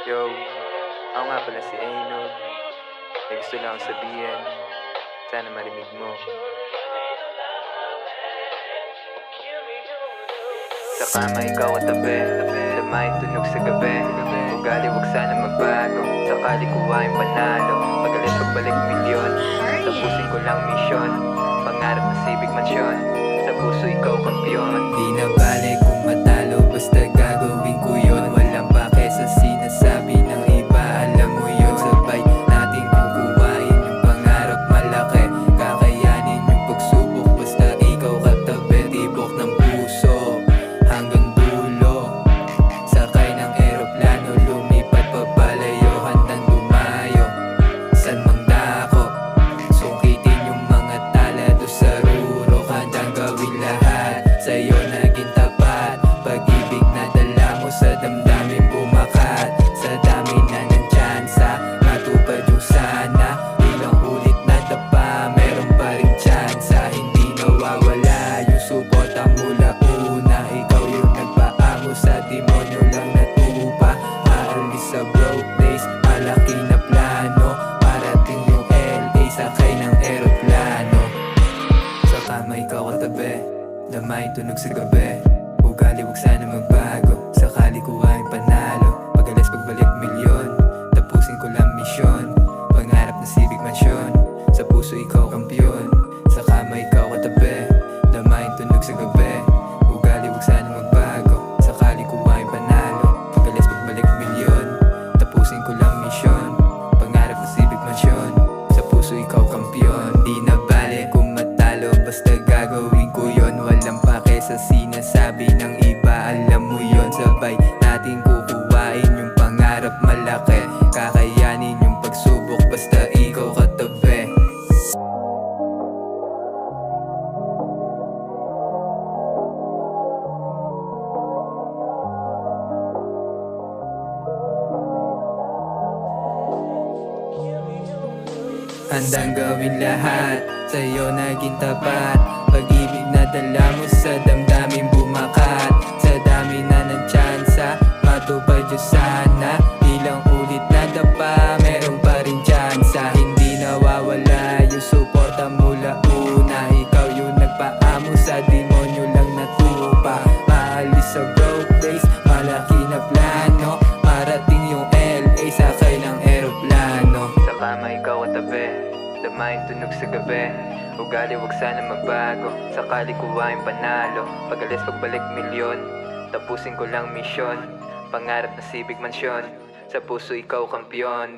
Yo, ako nga pala si Aino. May gusto lang akong sabihin. Sana marinig mo. Sa kama ikaw katabi, damay tunog sa gabi. Ugali wag sana magbago, sakali kuhain panalo. Pagalit pagbalik milyon, tapusin ko lang misyon. Pangarap na civic mansion, sa puso ikaw kampiyon. Di na bale kung matalo, basta gagawin ko yun. Walang pake sa sinasabi ng iba, alam mo yun. Sabay natin kukuhain yung pangarap malaki. Kakayanin yung pagsubok, basta ikaw katabi. Tibok ng puso hanggang dulo, sakay ng eroplano, lumipad papalayo, handang dumayo san mang dako. Sungkitin yung mga tala do sa rurok, handang gawin lahat sa'yo naging tapat. Pag-ibig na dala mo sa damdamin bumakat, sa dami na ng tsansa matupad yung sana. Ilang ulit na tapa, meron pa rin tsansa. Hindi nawawala yung suporta mula una. Ikaw yung nagpaamo sa demonyo lang natupa. Aalis sa broke days, malaki na plano. Parating yung LA, sakay ng eroplano. Sa kama ikaw katabi, damay tunog sa gabi. Ugali wag sana magbago, sakali kuhain panalo. Pagalis pagbalik milyon, tapusin ko lang misyon. Pangarap na civic mansion, sa puso ikaw kampiyon. Sa kama ikaw katabi, damay tunog sa gabi. Ugali wag sana magbago, sakali kuhain panalo. Pagalis pagbalik milyon, tapusin ko lang misyon. Pangarap na civic mansion, sa puso ikaw kampiyon. Di na bale kung matalo, basta gagawin ko yun. Walang pake sa sinasabi ng iba, alam mo yun. Sabay natin kukuhain yung pangarap malaki. Kakayanin yung pagsubok, basta ikaw katabi. Handang gawin lahat, sa'yo naging tapat. Pag-ibig na dala mo sa damdamin bumakat, sa dami na ng tsansa matupad yung sana. Ilang ulit na dapa, meron pa rin tsansa. Hindi nawawala yung suporta mula una. Ikaw yung nagpaamo sa demonyo lang natupa. Maalis sa broke days, malaki na plano. Marating yung LA, sakay ng eroplano. Sa kama ikaw katabi, damay tunog sa gabi. Ugali wag sana magbago, sakali kuhain panalo. Pagalis pagbalik milyon, tapusin ko lang misyon. Pangarap na civic mansion, sa puso ikaw kampiyon.